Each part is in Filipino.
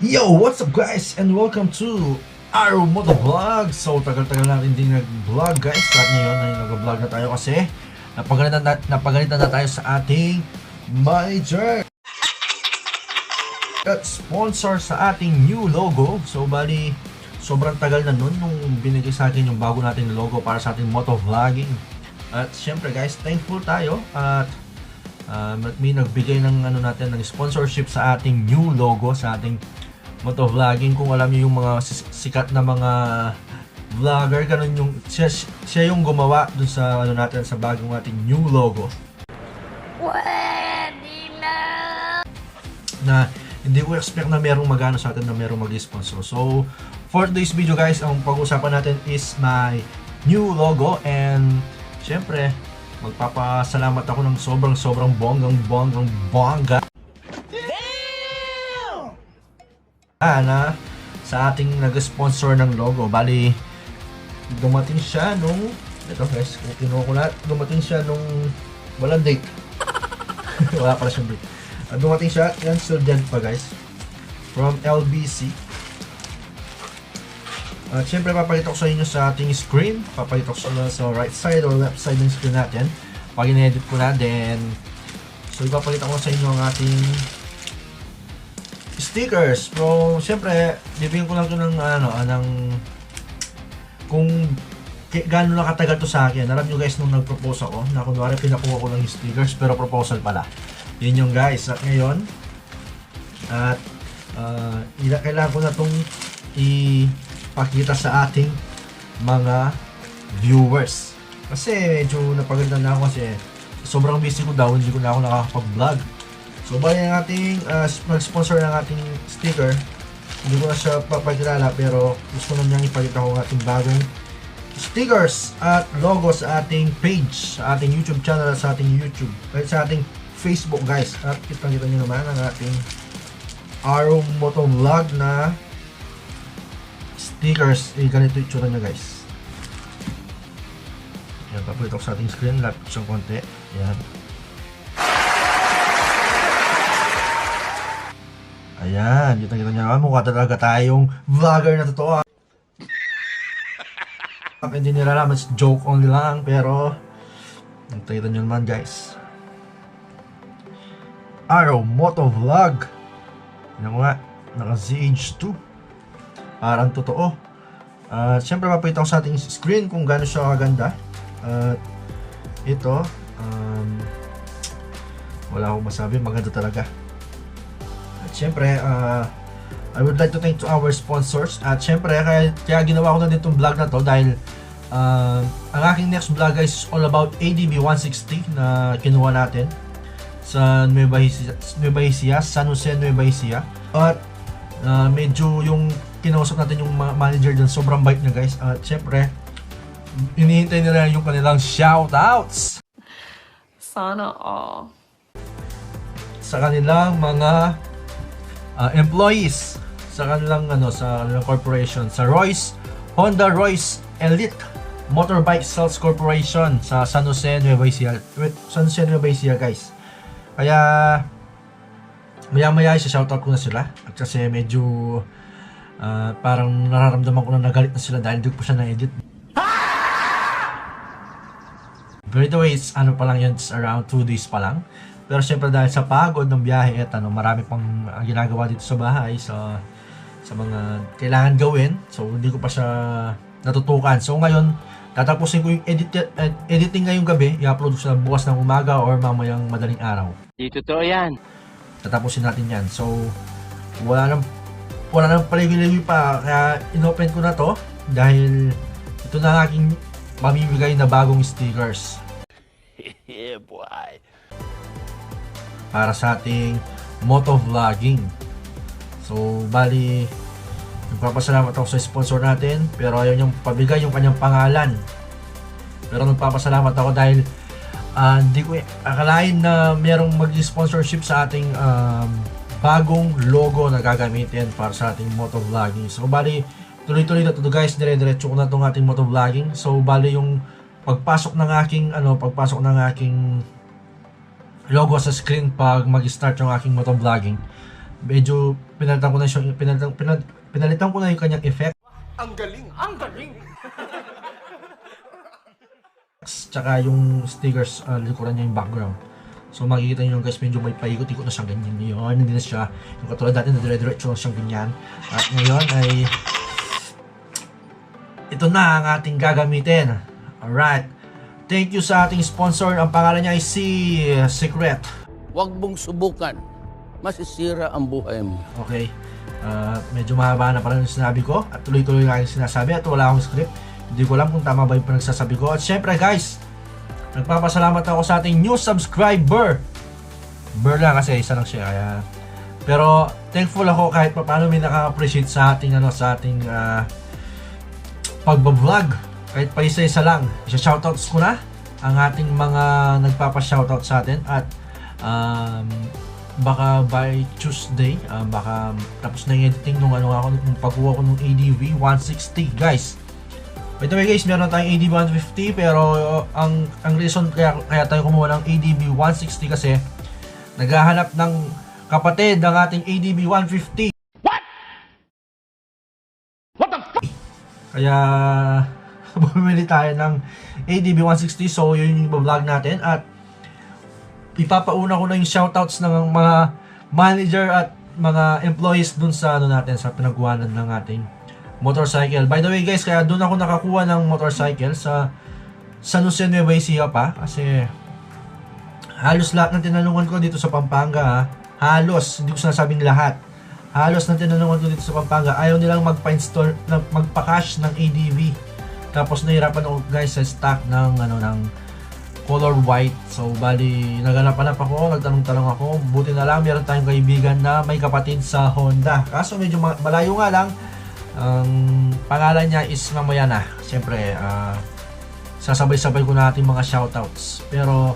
Yo, what's up guys and welcome to our Motovlog. So tagal-tagal natin din nag-vlog guys. At ngayon ay nag-vlog na tayo kasi napagalitan na tayo sa ating manager at sponsor sa ating new logo. So bali sobrang tagal na nun nung binigay sa akin yung bago nating logo para sa ating motovlogging. At syempre guys, thankful tayo at may nagbigay ng natin ng sponsorship sa ating new logo sa ating motovlogging. Kung alam niyo yung mga sikat na mga vlogger, ganun yung siya yung gumawa dun sa natin sa bagong ating new logo. Na hindi ko expect na merong magano sa atin na merong mag-sponsor. So for today's video guys, ang pag-usapan natin is my new logo and syempre magpapasalamat ako ng sobrang bongga na sa ating nag-sponsor ng logo. Bali dumating siya nung ito guys, dumating siya nung walang date. Wala pala siyang date. Dumating siya, yan still dead pa guys, from LBC. At syempre papakita ko sa inyo sa ating screen, papakita ko sa right side or left side ng screen natin pag in-edit ko na. Then so ipapakita ko sa inyo ang ating stickers. So syempre bibigyan ko lang ito ng kung gaano lang katagal to sa akin. Alam nyo guys, nung nag-propose ako na kunwari pinakuha ko lang yung stickers pero proposal pala, yun yung guys. At ngayon kailangan ko na itong ipakita sa ating mga viewers kasi medyo napagalitan na ako kasi sobrang busy ko daw, hindi ko na ako nakakapag-vlog. So bali ang ating nag-sponsor ng ating sticker, hindi ko na siya papakilala pero gusto na niyang ipakita ko ang ating bagong stickers at logo sa ating page, sa ating YouTube channel at sa ating YouTube at sa ating Facebook guys. At kita-kita nyo naman ang ating Arrow Motovlog na stickers. Ganito yung itsura nyo guys. Yan, papakita ko sa ating screen, lapit siyang konti. Yan. Ayan, kita-kita nyo naman, mukha talaga tayong vlogger na totoo. Hindi nila alam, it's joke only lang, pero kita nyo naman guys, Arrow Motovlog. Yan nga, naka ZH2, parang totoo. Siyempre papakita ko sa ating screen kung gaano siya kaganda. Ito wala akong masabi, maganda talaga. At syempre I would like to thank to our sponsors. At syempre kaya ginawa ko na din itong vlog na to dahil ang aking next vlog guys is all about ADB 160 na kinuha natin sa Nueva Ecija, San Jose, Nueva Ecija. At medyo yung kinausap natin yung manager dyan, sobrang bait niya guys. At syempre inihintay nila yung kanilang shoutouts sana all sa kanilang mga employees sa kanilang corporation, sa Honda Royce Elite Motorbike Sales Corporation sa San Jose, Nueva Ecija guys. Kaya maya shoutout ko na sila at kasi medyo parang nararamdaman ko na nagalit na sila dahil di ko siya na-edit. By the way, it's pa lang yun, it's around 2 days pa lang. Pero syempre dahil sa pagod ng biyahe at marami pang ginagawa dito sa bahay sa mga kailangan gawin. So hindi ko pa siya natutukan. So ngayon, tatapusin ko yung editing ngayong gabi. I-upload ko siya bukas ng umaga or mamayang madaling araw. Di totoo yan. Tatapusin natin yan. So wala nang paligid pa. Kaya inopen ko na to dahil ito na ang aking mamimigay na bagong stickers. Yeah, boy. Para sa ating motovlogging. So bali nagpapasalamat ako sa sponsor natin pero ayaw niyang pabigay yung kanyang pangalan. Pero nagpapasalamat ako dahil hindi ko akalain na merong mag-sponsorship sa ating bagong logo na gagamitin para sa ating motovlogging. So bali tuloy-tuloy na to guys, dire-diretso ko na itong ating motovlogging. So bali yung pagpasok ng aking logo sa screen pag mag-start yung aking motovlogging. Medyo pinalitan ko na siya, pinalitan ko na yung kanyang effect. Ang galing! Ang galing! Tsaka yung stickers, likuran niya yung background. So makikita niyo guys, medyo may paikot-ikot na siyang ganyan yun. Hindi na siya yung katulad dati na dire-diretso lang siyang ganyan. At ngayon ay ito na ang ating gagamitin. Alright. Thank you sa ating sponsor. Ang pangalan niya ay Secret. Huwag mong subukan. Masisira ang buhay mo. Okay. Medyo mahaba na pala yung sinabi ko. At tuloy-tuloy lang yung sinasabi. At wala akong script. Hindi ko alam kung tama ba yung pinagsasabi ko. At syempre guys, nagpapasalamat ako sa ating new subscriber. Lang kasi isa lang siya. Kaya... Pero thankful ako kahit paano may naka-appreciate sa ating pagbablog. Kahit pa isa-isa lang. Shoutouts ko na ang ating mga nagpapa-shoutout sa atin. At baka by Tuesday, baka tapos na yung editing nung pagkuha ko nung ADV 160 guys. By the way guys, meron tayong ADV 150 pero ang reason kaya tayo kumuha ng ADV 160 kasi naghahanap ng kapatid ng ating ADV 150. What the fuck? Kaya bumili tayo ng ADV 160, so yun yung vlog natin at ipapauna ko na yung shoutouts ng mga manager at mga employees dun sa natin sa pinagkuhanan ng ating motorcycle. By the way guys, kaya doon ako nakakuha ng motorcycle sa San Jose Nueva Ecija pa kasi halos lahat ng tinanungan ko dito sa Pampanga, halos, hindi ko sinasabing lahat, halos ng tinanungan ko dito sa Pampanga, ayaw nilang magpa-install, magpa-cash ng ADV. Tapos nahirapan ako guys sa stock ng ng color white. So bali naghanap-hanap ako, nagtanong-tanong ako. Buti na lang meron tayong kaibigan na may kapatid sa Honda. Kaso medyo malayo nga lang. Ang pangalan niya is mamaya na. Siyempre, sasabay-sabay ko natin mga shoutouts. Pero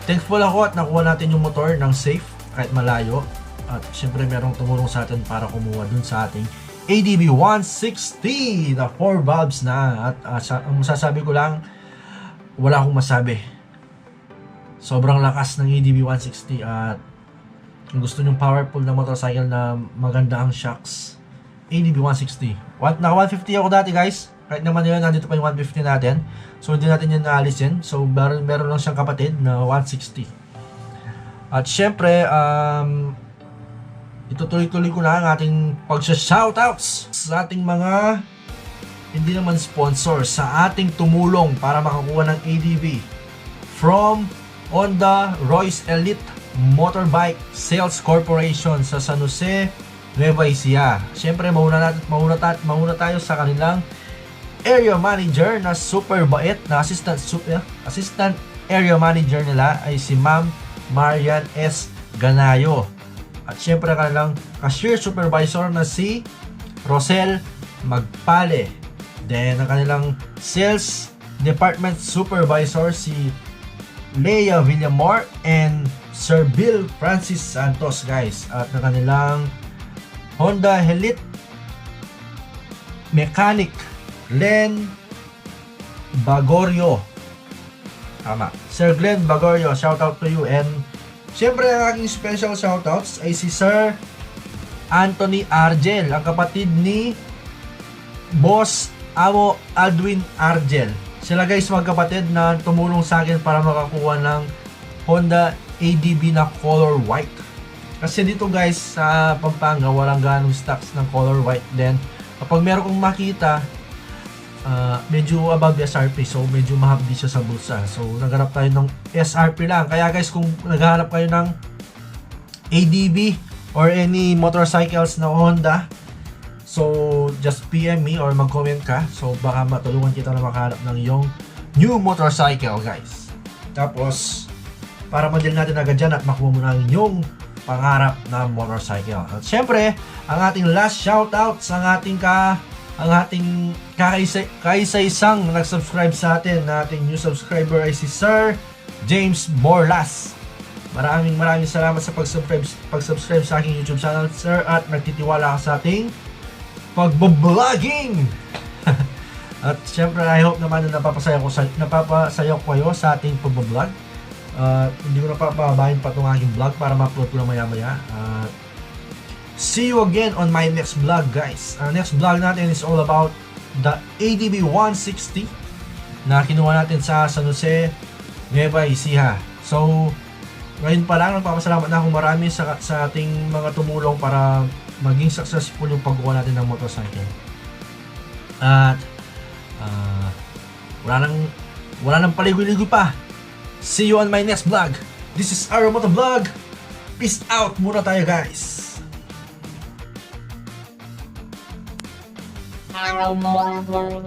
thankful ako at nakuha natin yung motor ng safe kahit malayo. At siyempre merong tumulong sa atin para kumuha dun sa ating ADV 160 na 4 valves na. At ang masasabi ko lang, wala akong masabi. Sobrang lakas ng ADV 160 at kung gusto nyong powerful na motorcycle na maganda ang shocks, ADV 160. Naka 150 ako dati guys. Kahit naman yun, nandito pa yung 150 natin. So hindi natin yun naalisin. So meron lang siyang kapatid na 160. At syempre, itutuloy-tuloy ko na ang ating pag-shoutouts sa ating mga hindi naman sponsor, sa ating tumulong para makakuha ng ADV from Honda Royce Elite Motorbike Sales Corporation sa San Jose Nueva Ecija. Siyempre mauna tayo sa kanilang area manager na super bait na assistant area manager nila ay si Ma'am Marian S. Ganayo. At syempre kanilang cashier supervisor na si Rosel Magpale. Then ang kanilang sales department supervisor si Leia Villamor and Sir Bill Francis Santos guys. At ang kanilang Honda Elite mechanic Glenn Bagorio. Tama. Sir Glenn Bagorio, shout out to you. And syempre ang aking special shoutouts ay si Sir Anthony Argel, ang kapatid ni Boss Amo Aldwin Argel. Sila guys magkapatid na tumulong sa akin para makakuha ng Honda ADV na color white. Kasi dito guys sa Pampanga walang ganong stocks ng color white. Then kapag meron kong makita, medyo above SRP, so medyo mahapdi siya sa bulsa. So naghanap tayo ng SRP lang. Kaya guys, kung naghahanap kayo ng ADV or any motorcycles na Honda, so just PM me or mag-comment ka. So baka matulungan kita na makahanap ng yung new motorcycle guys. Tapos para madil natin agad dyan at makuha mo na yung pangarap na motorcycle. At syempre, ang ating last shoutout sa ating kaisa-isang nag-subscribe sa atin na ating new subscriber ay si Sir James Borlas. Maraming salamat sa pag-subscribe sa aking YouTube channel, sir, at nagtitiwala ka sa ating pag-vlogging. At syempre, I hope naman na napapasaya ko kayo sa ating pag-vlog. Hindi ko na papabahin pa itong aking vlog para ma-upload ko na maya-maya. See you again on my next vlog, guys. Next vlog natin is all about the ADB 160 na kinuha natin sa San Jose, Nueva Ecija. So, ngayon pa lang, nagpapasalamat na akong marami sa ating mga tumulong para maging successful yung paggawa natin ng motorcycle. At wala nang paligoy-ligoy pa. See you on my next vlog. This is Arrow Moto Vlog. Peace out muna tayo, guys. Arrow Motor.